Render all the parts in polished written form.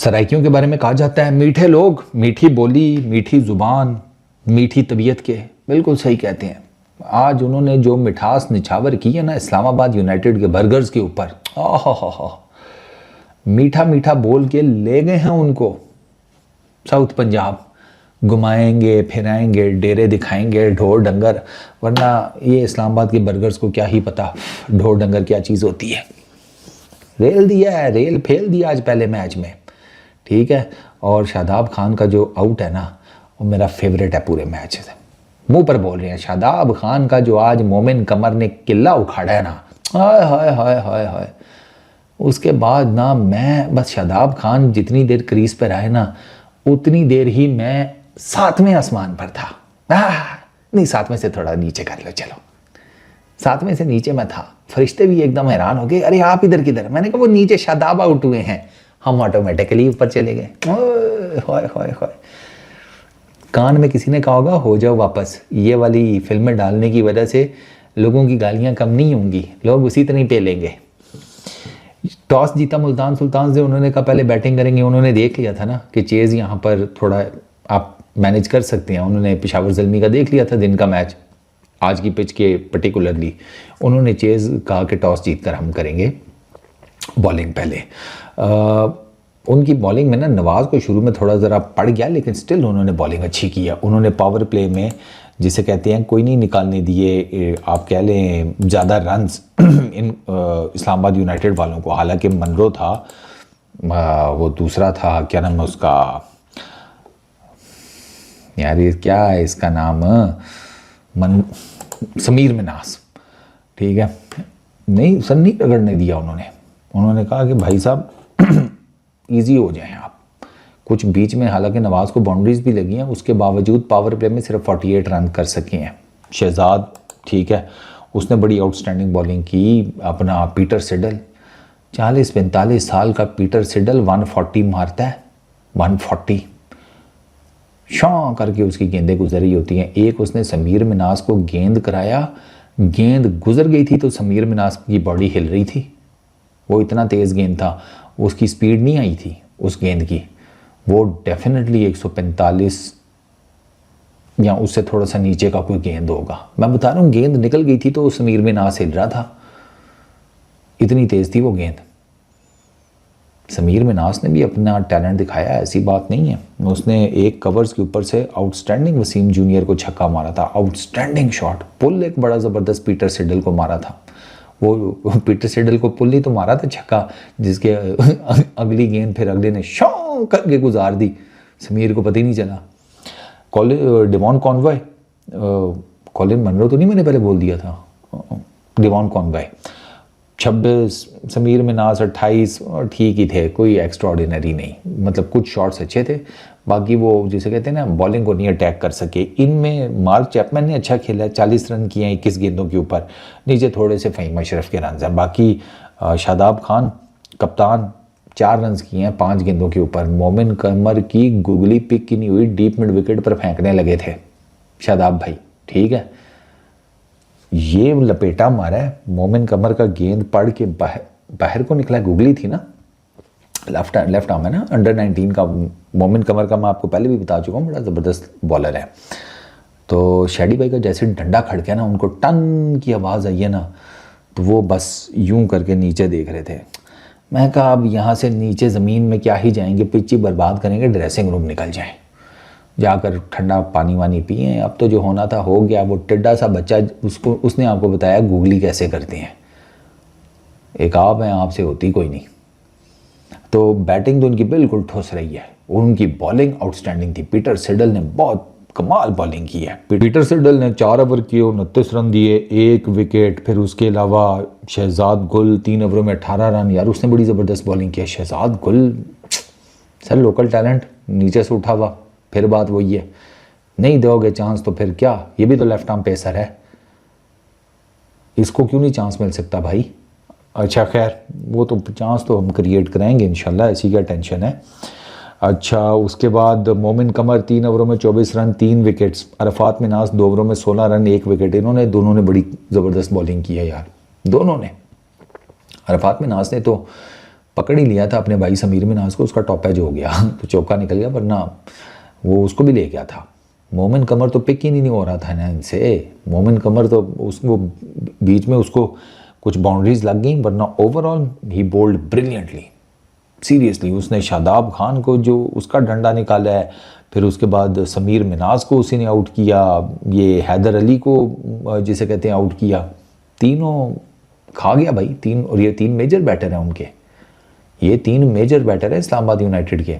सराइकियों के बारे में कहा जाता है मीठे लोग, मीठी बोली, मीठी ज़ुबान, मीठी तबीयत के। बिल्कुल सही कहते हैं। आज उन्होंने जो मिठास निछावर की है ना इस्लामाबाद यूनाइटेड के बर्गर्स के ऊपर, मीठा मीठा बोल के ले गए हैं उनको साउथ पंजाब। घुमाएंगे फिराएंगे, डेरे दिखाएंगे, ढोर डंगर, वरना ये इस्लामाबाद के बर्गर्स को क्या ही पता ढोर डंगर क्या चीज़ होती है। रेल दिया है, रेल फेल दिया आज पहले मैच में, ठीक है। और शादाब खान का जो आउट है ना वो मेरा फेवरेट है पूरे मैच से। मुंह पर बोल रहे हैं, शादाब खान का जो आज मोमिन कमर ने किला उखाड़ा है ना, हाय हाय हाय हाय हाय। उसके बाद ना मैं बस शादाब खान जितनी देर क्रीज पर आए ना उतनी देर ही मैं 7वें आसमान पर था। नहीं 7वें से थोड़ा नीचे कर लो, चलो 7वें से नीचे मैं था। फरिश्ते भी एकदम हैरान हो गए, अरे आप इधर किधर। मैंने कहा वो नीचे शादाब आउट हुए हैं, हम ऑटोमेटिकली ऊपर चले गए। हाय हाय हाय। कान में किसी ने कहा होगा हो जाओ वापस। ये वाली फिल्में डालने की वजह से लोगों की गालियां कम नहीं होंगी, लोग उसी तरह ही पे लेंगे। टॉस जीता मुल्तान सुल्तान से, उन्होंने कहा पहले बैटिंग करेंगे। उन्होंने देख लिया था ना कि चेज़ यहाँ पर थोड़ा आप मैनेज कर सकते हैं। उन्होंने पेशावर ज़ल्मी का देख लिया था दिन का मैच, आज की पिच के पर्टिकुलरली। उन्होंने चेज़ कहा कि टॉस जीत कर हम करेंगे बॉलिंग पहले। उनकी बॉलिंग में ना नवाज़ को शुरू में थोड़ा ज़रा पड़ गया, लेकिन स्टिल उन्होंने बॉलिंग अच्छी की है। उन्होंने पावर प्ले में जिसे कहते हैं कोई नहीं निकालने दिए, आप कह लें ज़्यादा रन्स इन इस्लामाबाद यूनाइटेड वालों को। हालांकि मनरो था, वो दूसरा था, क्या नाम है उसका यार, ये क्या है इसका नाम, समीर मिनास, ठीक है। नहीं सर नहीं रगड़ने दिया उन्होंने कहा कि भाई साहब इजी हो जाएं आप। कुछ बीच में हालांकि नवाज़ को बाउंड्रीज भी लगी हैं, उसके बावजूद पावर प्ले में सिर्फ 48 रन कर सके हैं शहजाद, ठीक है। उसने बड़ी आउटस्टैंडिंग बॉलिंग की। अपना पीटर सिडल, 40-45 साल का पीटर सिडल 140 मारता है, 140 शॉ करके उसकी गेंदें गुजर रही होती हैं। एक उसने समीर मिनास को गेंद कराया, गेंद गुजर गई थी तो समीर मिनास की बॉडी हिल रही थी। वो इतना तेज़ गेंद था, उसकी स्पीड नहीं आई थी उस गेंद की। वो डेफिनेटली 145 या उससे थोड़ा सा नीचे का कोई गेंद होगा। मैं बता रहा हूँ गेंद निकल गई थी तो समीर मिनास हिल रहा था, इतनी तेज़ थी वो गेंद। समीर मिनास ने भी अपना टैलेंट दिखाया, ऐसी बात नहीं है। उसने एक कवर्स के ऊपर से आउटस्टैंडिंग वसीम जूनियर को छक्का मारा था, आउटस्टैंडिंग शॉट। पुल एक बड़ा ज़बरदस्त पीटर सिडल को मारा था। वो पीटर सिडल को पुल ही तो मारा था छक्का, जिसके अगली गेंद फिर अगले ने शॉ करके गुजार दी, समीर को पता ही नहीं चला। डिवॉन कॉनवॉय, कॉलिन मनरो तो नहीं मैंने पहले बोल दिया था, डिवॉन कॉनवॉय 26, समीर मिनास 28, और ठीक ही थे, कोई एक्स्ट्रा ऑर्डिनरी नहीं। मतलब कुछ शॉट्स अच्छे थे, बाकी वो जिसे कहते हैं ना बॉलिंग को नहीं अटैक कर सके। इनमें मार्क चैपमैन ने अच्छा खेला, 40 रन किए हैं 21 गेंदों के ऊपर। नीचे थोड़े से फ़हीम अशरफ के रन हैं। बाकी शादाब खान कप्तान 4 रन किए हैं 5 गेंदों के ऊपर। मोमिन कमर की गुगली पिक की नहीं हुई, डीप मिड विकेट पर फेंकने लगे थे शादाब भाई, ठीक है। ये लपेटा मारा है, मोमिन कमर का गेंद पड़ के बाहर को निकला। गुगली थी ना, लेफ्ट आर्म है ना, अंडर 19 का मोमिन कमर का मैं आपको पहले भी बता चुका हूँ, बड़ा ज़बरदस्त बॉलर है। तो शैडी भाई का जैसे डंडा खड़का ना, उनको टन की आवाज़ आई है ना, तो वो बस यूं करके नीचे देख रहे थे। मैं कहा अब यहाँ से नीचे ज़मीन में क्या ही जाएंगे, पिच ही बर्बाद करेंगे, ड्रेसिंग रूम निकल जाएँ, जाकर ठंडा पानी वानी पिए। अब तो जो होना था हो गया। वो टिड्डा सा बच्चा, उसने आपको बताया गूगली कैसे करते हैं। एक आप हैं, आपसे होती कोई नहीं। तो बैटिंग तो उनकी बिल्कुल ठुस रही है, उनकी बॉलिंग आउटस्टैंडिंग थी। पीटर सिडल ने बहुत कमाल बॉलिंग की है। पीटर सिडल ने 4 ओवर किए, 29 रन दिए, 1 विकेट। फिर उसके अलावा शहजाद गुल 3 ओवरों में 18 रन। यार उसने बड़ी ज़बरदस्त बॉलिंग की है शहजाद गुल, सर लोकल टैलेंट नीचे से उठा हुआ। फिर बात वही है, नहीं दोगे चांस तो फिर क्या, ये भी तो लेफ्ट आर्म पेसर है, इसको क्यों नहीं चांस मिल सकता भाई। अच्छा खैर, वो तो चांस तो हम क्रिएट कराएंगे इंशाल्लाह, ऐसी क्या टेंशन है। अच्छा उसके बाद मोमिन कमर 3 ओवरों में 24 रन 3 विकेट्स। अरफात मिनास 2 ओवरों में 16 रन 1 विकेट। इन्होंने दोनों ने बड़ी ज़बरदस्त बॉलिंग की है यार, दोनों ने। अरफात मिनास ने तो पकड़ ही लिया था अपने भाई समीर मिनाज को, उसका टॉप जो हो गया तो चौका निकल गया, वरना वो उसको भी ले गया था। मोमिन कमर तो पिक ही नहीं हो रहा था ना इनसे। मोमिन कमर तो उसको बीच में उसको कुछ बाउंड्रीज लग गई, वरना ओवरऑल ही बोल्ड ब्रिलियंटली। सीरियसली उसने शादाब खान को जो उसका डंडा निकाला है, फिर उसके बाद समीर मिनाज को उसी ने आउट किया, ये हैदर अली को जिसे कहते हैं आउट किया, तीनों खा गया भाई तीन। और ये 3 मेजर बैटर हैं उनके, ये 3 मेजर बैटर है इस्लामाबाद यूनाइटेड के,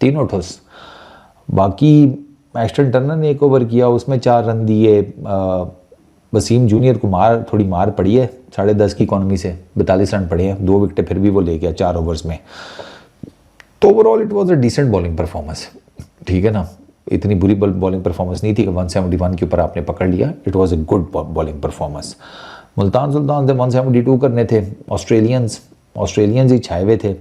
तीनों ठुस। बाकी एस्टन टर्नर ने 1 ओवर किया, उसमें 4 रन दिए। वसीम जूनियर को थोड़ी मार पड़ी है 10.5 की इकॉनमी से, 42 रन पड़े हैं, 2 विकेटें फिर भी वो ले गया 4 ओवर्स में। तो overall it was a decent bowling performance, ठीक है ना। इतनी बुरी बॉलिंग परफॉर्मेंस नहीं थी कि 171 के ऊपर आपने पकड़ लिया। It was a good bowling performance. Multan Sultan से 172 करने थे, ऑस्ट्रेलियंस ही छाए हुए थे।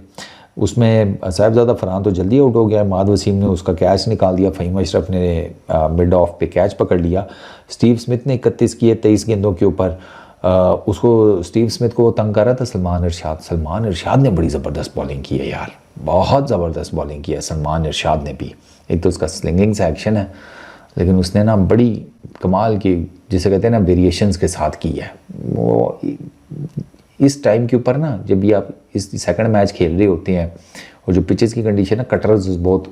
उसमें साहिबजादा फरहान तो जल्दी आउट हो गया, माद वसीम ने उसका कैच निकाल दिया, फ़हीम अशरफ ने मिड ऑफ पे कैच पकड़ लिया। स्टीव स्मिथ ने 31 किए 23 गेंदों के ऊपर। उसको स्टीव स्मिथ को तंग कर रहा था सलमान इरशाद ने बड़ी ज़बरदस्त बॉलिंग की है यार, बहुत ज़बरदस्त बॉलिंग की है सलमान इरशाद ने भी। एक तो उसका स्लिंगिंग से एक्शन है, लेकिन उसने ना बड़ी कमाल की, जिसे कहते हैं ना, वेरिएशंस के साथ की है। वो इस टाइम के ऊपर ना, जब भी आप इस सेकंड मैच खेल रहे होते हैं और जो पिचेस की कंडीशन है, कटर्स बहुत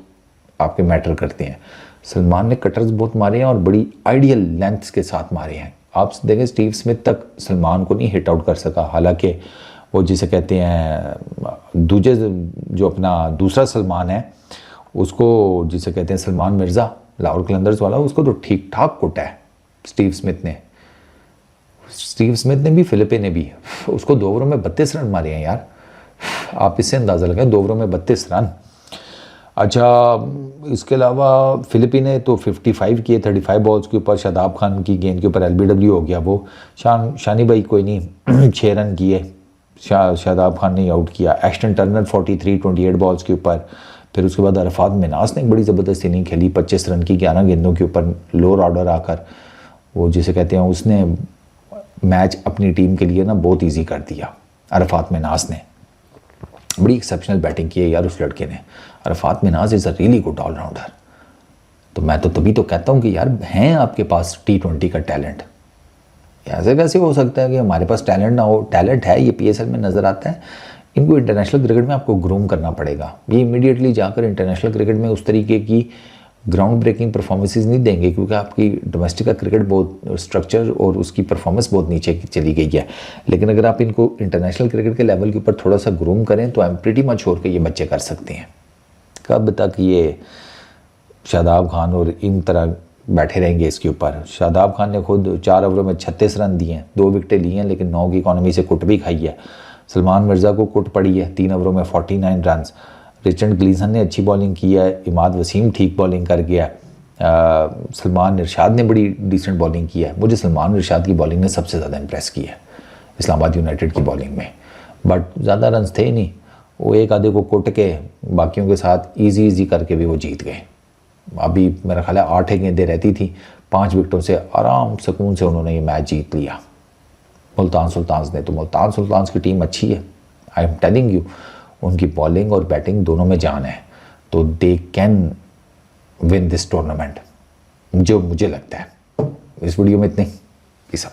आपके मैटर करते हैं। सलमान ने कटर्स बहुत मारे हैं और बड़ी आइडियल लेंथ्स के साथ मारे हैं। आप देखें स्टीव स्मिथ तक सलमान को नहीं हिट आउट कर सका, हालांकि वो जिसे कहते हैं जो अपना दूसरा सलमान है, उसको जिसे कहते हैं सलमान मिर्ज़ा लाहौर कलंदर्स वाला, उसको तो ठीक ठाक कुटा है स्टीव स्मिथ ने भी, फिलिपे ने भी। उसको 2 ओवरों में 32 रन मारे हैं यार, आप इससे अंदाज़ा लगाएं, 2 ओवरों में 32 रन। अच्छा, इसके अलावा फिलिपी ने तो 55 किए 35 बॉल्स के ऊपर। शादाब खान की गेंद के ऊपर LBW हो गया वो। शानी भाई कोई नहीं 6 रन किए, शादाब खान ने आउट किया। एस्टन टर्नर 43 28 बॉल्स के ऊपर। फिर उसके बाद अरफात मिनास ने एक बड़ी ज़बरदस्त इनिंग खेली 25 रन की 11 गेंदों के ऊपर, लोअर ऑर्डर आकर। वो जिसे कहते हैं, उसने मैच अपनी टीम के लिए ना बहुत इजी कर दिया। अरफात मिनास ने बड़ी एक्सेप्शनल बैटिंग की है यार उस लड़के ने। Arafat Minhas is a really good allrounder. तो मैं तो तभी तो कहता हूँ कि यार हैं आपके पास T20 का टैलेंट। ऐसे कैसे हो सकता है कि हमारे पास टैलेंट ना हो? टैलेंट है, ये PSL में नज़र आता है। इनको इंटरनेशनल क्रिकेट में आपको ग्रूम करना पड़ेगा। ये इमीडिएटली जाकर इंटरनेशनल क्रिकेट में उस तरीके की ग्राउंड ब्रेकिंग परफॉर्मेंसेस नहीं देंगे, क्योंकि आपकी डोमेस्टिक का क्रिकेट बहुत स्ट्रक्चर और उसकी परफॉर्मेंस बहुत नीचे चली गई है। लेकिन अगर आप इनको इंटरनेशनल क्रिकेट के लेवल के ऊपर थोड़ा सा ग्रूम करें तो I am pretty much sure कि ये बच्चे कर सकते हैं। कब तक ये शादाब खान और इन तरह बैठे रहेंगे इसके ऊपर? शादाब खान ने खुद 4 ओवरों में 36 रन दिए हैं, 2 विकेटें ली हैं, लेकिन 9 की इकॉनमी से कुट भी खाई है। सलमान मिर्ज़ा को कुट पड़ी है 3 ओवरों में 49 रन। रिचर्ड ग्लीसन ने अच्छी बॉलिंग की है, इमाद वसीम ठीक बॉलिंग कर गया। सलमान इरशाद ने बड़ी डिसेंट बॉलिंग की है। मुझे सलमान इरशाद की बॉलिंग ने सबसे ज़्यादा इम्प्रेस की है इस्लामाबाद यूनाइटेड की बॉलिंग में। बट ज़्यादा रन थे ही नहीं, वो एक आधे को कुट के बाकियों के साथ इजी करके भी वो जीत गए। अभी मेरा ख्याल है 8 गेंदें रहती थी, 5 विकेटों से आराम सुकून से उन्होंने ये मैच जीत लिया मुल्तान सुल्तान्स ने। तो मुल्तान सुल्तान्स की टीम अच्छी है, आई एम टेलिंग यू। उनकी बॉलिंग और बैटिंग दोनों में जान है, तो they can win this tournament, जो मुझे लगता है। इस वीडियो में इतने ही सब।